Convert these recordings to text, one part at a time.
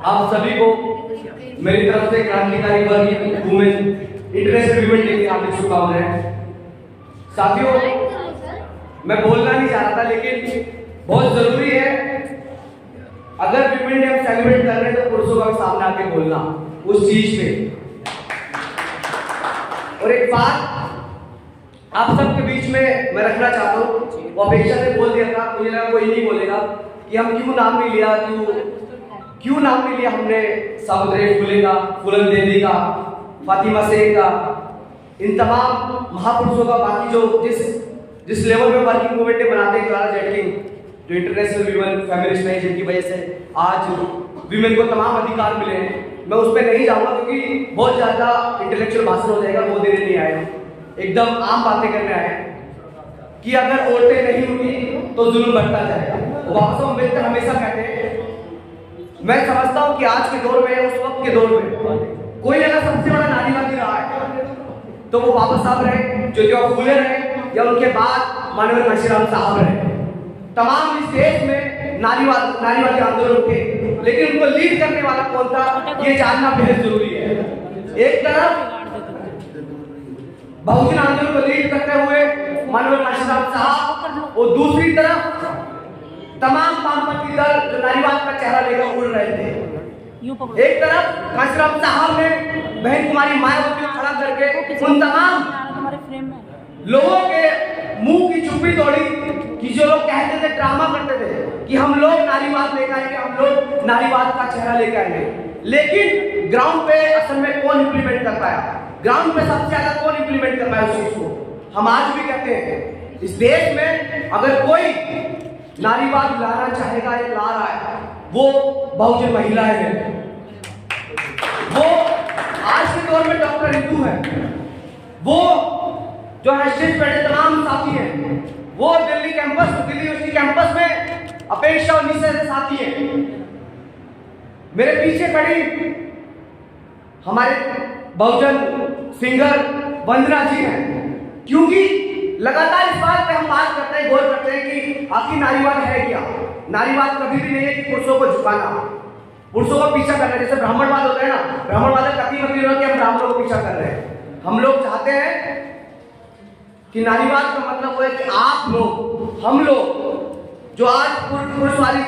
आप सभी को मेरी तरफ से क्रांतिकारी वर्ग वुमेन इंटरनेशनल वीमेन डे की हार्दिक शुभकामनाएं। साथियों, मैं बोलना नहीं चाह रहा था, लेकिन बहुत जरूरी है। अगर वीमेन डे हम सेलिब्रेट कर रहे हैं तो पुरुषों का सामने आके बोलना उस चीज पे। और एक बात आप सबके बीच में मैं रखना चाहता हूँ, वो अपेक्षा से बोल दिया था, मुझे लगा कोई नहीं बोलेगा कि हम क्यों नाम नहीं लिया, क्यों नाम नहीं लिया हमने सावित्री फुले का, फूलन देवी का, फातिमा शेख का, इन तमाम महापुरुषों का। बाकी जो जिस लेवल पे वर्किंग मूवमेंट बनाते हैं, क्लारा जेटकिंग जो इंटरनेशनल वीमेन फेमिनिस्ट है, जिनकी वजह से आज वीमेन को तमाम अधिकार मिले हैं, मैं उस पर नहीं जाऊंगा क्योंकि बहुत ज्यादा इंटेलेक्चुअल भाषण हो जाएगा। वो देने नहीं आए, एकदम आम बातें करने आए कि अगर औरतें नहीं होंगी तो जुल्म बढ़ता जाएगा। बाबा साहब अम्बेडकर हमेशा कहते हैं, मैं समझता हूं कि आज के दौर में, उस वक्त के दौर में कोई अगर सबसे बड़ा नारीवादी रहा है तो वो बाबा साहब रहे, ज्योतिबा फूले रहे, या उनके बाद माननीय घनश्याम साहब रहे। तमाम इस देश में नारीवादी आंदोलन उठे, लेकिन उनको लीड करने वाला कौन था, ये जानना बेहद जरूरी है। एक तरफ बहुजन आंदोलन को लीड करते हुए माननीय घनश्याम साहब, और दूसरी तरफ तमाम वामपंथी दल जो नारीवाद का चेहरा लेकर उड़ रहे थे। एक तरफ घनश्याम साहब ने बहन कुमारी मायावती को खड़ा करके उन तमाम लोगों के मुंह की चुप्पी तोड़ी कि जो लोग कहते थे, ड्रामा करते थे कि हम लोग नारीवाद लेकर आएंगे, हम लोग नारीवाद का चेहरा लेकर आएंगे। लेकिन ग्राउंड पे असल में कौन इंप्लीमेंट कर पाया, ग्राउंड पे सबसे ज्यादा कौन इंप्लीमेंट कर पाया उस चीज को। हम आज भी कहते हैं, इस देश में अगर कोई नारीवाद लाना चाहेगा या ला रहा है, वो बहुजन महिलाएं हैं। वो आज के दौर में डॉक्टर हिंदू है, वो जो स्टेज पे तमाम साथी हैं, वो दिल्ली यूनिवर्सिटी कैंपस में अपेक्षा और निशा से साथी हैं। मेरे पीछे खड़ी हमारे बहुजन सिंगर वंदना जी हैं, क्योंकि लगातार इस बात पे हम बात करते हैं, गौर करते हैं कि आखिर नारीवाद है क्या। नारीवाद कभी भी नहीं है कि पुरुषों को झुकाना, पुरुषों को पीछा करना। जैसे ब्राह्मणवाद होता है ना, ब्राह्मणवाद कभी मत नहीं कि हम ब्राह्मणों को पीछा कर रहे हैं। हम लोग चाहते हैं कि नारीवाद का मतलब वो है कि आप लोग, हम लोग जो आज पुरुषवादी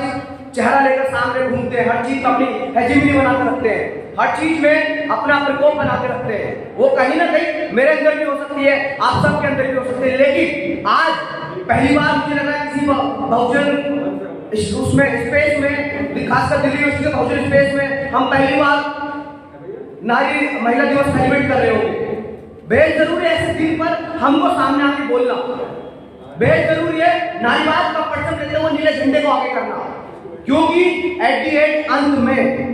चेहरा लेकर सामने घूमते हैं, हर चीज अपनी हेजिमनी बनाकर रखते हैं, हर चीज में अपना प्रकोप बनाकर रखते हैं, वो कहीं ना कहीं मेरे अंदर भी हो सकती है, आप सबके अंदर भी हो सकती है। लेकिन आज पहली बार मुझे लगा किसी बहुजन उसमें स्पेस में, खासकर दिल्ली यूनिवर्सिटी के बहुजन स्पेस में हम पहली बार महिला दिवस सेलिब्रेट कर रहे होंगे। बेहद जरूरी है ऐसे दिन पर हमको सामने आके बोलना, बेहद जरूरी है नारीवाद का पर्चम लेते हुए नीले झंडे को आगे करना, क्योंकि एट दी एंड अंत में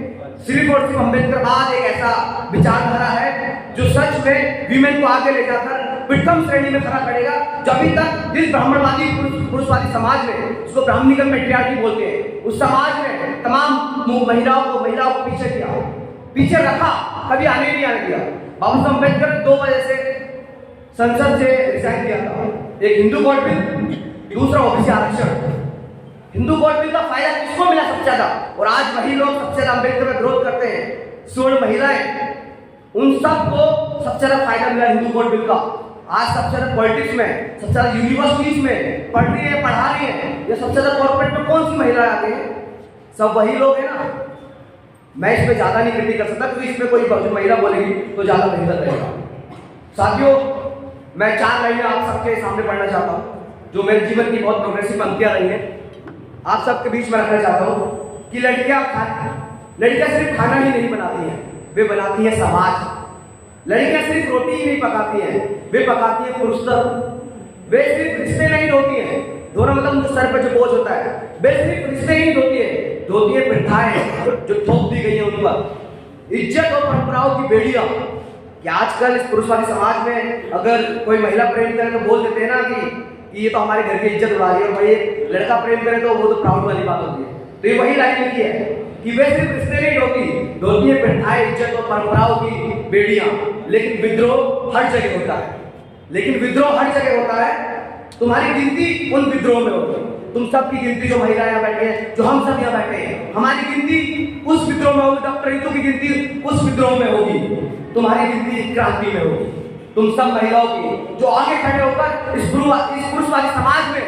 सिर्फ और सिर्फ अम्बेडकर बाद एक ऐसा विचारधारा है जो सच में वीमेन को आगे ले जाकर प्रथम श्रेणी में खड़ा करेगा। जो अभी तक जिस ब्राह्मणवादी पुरुषवादी समाज में, उसको ब्राह्मणिकल पैट्रियार्की बोलते हैं, उस समाज में तमाम महिलाओं को पीछे रखा, कभी आने नहीं आने दिया। बाबा साहब अम्बेडकर ने 2 वजह से संसद से रिजाइन दिया था, एक हिंदू कोड बिल, दूसरा ओबीसी आरक्षण। हिंदू कोड बिल का फायदा किसको मिला सबसे ज्यादा, और आज वही लोग सबसे ज्यादा अम्बेडकर का विरोध करते हैं, स्वर्ण महिलाएं, उन सबको सबसे ज्यादा फायदा मिला हिंदू कोड बिल का। आज सबसे ज्यादा पॉलिटिक्स में, सबसे ज्यादा यूनिवर्सिटीज में पढ़ रही है, पढ़ा रही है, या सबसे ज्यादा कॉर्पोरेट में कौन सी महिलाएं आती हैं, सब वही लोग हैं ना। मैं इसमें ज्यादा नहीं क्रिटिक कर सकता, क्योंकि इसमें कोई महिला बोलेगी तो ज्यादा बेहतर रहेगा। साथियों, मैं 4 लाइनें आप सबके सामने पढ़ना चाहता हूँ, जो मेरे जीवन की बहुत प्रोग्रेसिव पंक्तियां रही हैं, आप सबके बीच में रखना चाहता हूँ कि लड़कियां सिर्फ खाना ही नहीं बनाती हैं, वे बनाती हैं समाज। लड़कियां सिर्फ रोटी ही नहीं पकाती हैं, वे पकाती हैं पुरुषत्व। वे सिर्फ रिश्ते नहीं धोती हैं, दोनों मतलब जो सर पर जो बोझ होता है, वे सिर्फ रिश्ते ही धोती है प्रथाएं जो थोप दी गई है उन पर, इज्जत और परंपराओं की बेड़ियां। कि आजकल इस पुरुषवादी समाज में अगर कोई महिला प्रेम करे तो बोल देते हैं ना कि ये तो हमारे घर की इज्जत उड़ा रही है, भाई एक लड़का प्रेम करे तो वो तो प्राउड वाली बात होती है। तो ये वही लाइन लिखी है कि वे सिर्फ रिश्ते नहीं धोती है प्रथाएं, इज्जत और परंपराओं की बेड़ियां। लेकिन विद्रोह हर जगह होता है, तुम्हारी गिनती उन विद्रोह में होगी। तुम सब की गिनती जो महिला यहाँ बैठे हैं, जो हम सब यहाँ बैठे हैं, हमारी गिनती उस विद्रोह में होगी डॉक्टर रितु की गिनती उस विद्रोह में होगी, तुम्हारी गिनती क्रांति में होगी। तुम सब महिलाओं की जो आगे खड़े होकर इस पुरुषवादी समाज में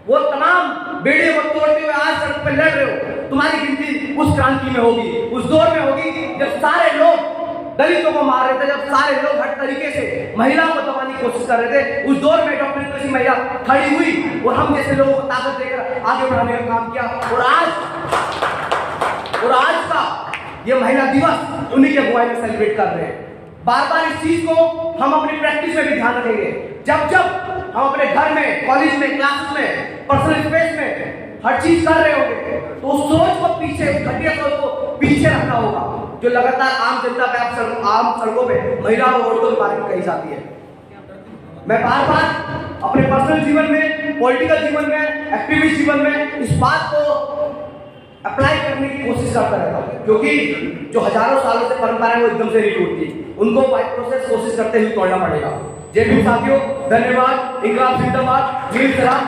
वो तमाम बेड़े को तोड़ते हुए आज सड़क पर लड़ रहे हो, तुम्हारी गिनती उस क्रांति में होगी, उस दौर में होगी जब सारे लोग दलितों को मार रहे थे, जब सारे लोग हर तरीके से महिलाओं को दबाने की कोशिश कर रहे थे। उस दौर में डॉक्टर रितु सिंह महिला खड़ी हुई और हम जैसे लोगों को ताकत देकर आगे बढ़ाने का काम किया। और आज का ये महिला दिवस उन्हीं के अगुवाई में सेलिब्रेट कर रहे हैं। बार बार इस चीज को हम अपनी प्रैक्टिस में भी ध्यान रखेंगे। जब जब हम अपने घर में, कॉलेज में, क्लास में, पर्सनल स्पेस में हर चीज कर रहे होंगे तो उस सोच को पीछे, घटिया सोच को पीछे रखना होगा जो लगातार आम जनता पे आम सड़कों पे महिलाओं और औरतों के बारे में कही जाती है। मैं बार बार अपने पर्सनल जीवन में, पॉलिटिकल जीवन में, एक्टिविस्ट जीवन में इस बात को अप्लाई करने की कोशिश करता रहता हूँ, क्योंकि जो हजारों सालों से परंपरा है वो एकदम से नहीं टूटती, उनको बाय प्रोसेस कोशिश करते हुए तोड़ना पड़ेगा। जय भीम साथियों, धन्यवाद। इंकलाब जिंदाबाद, वीर सलाम।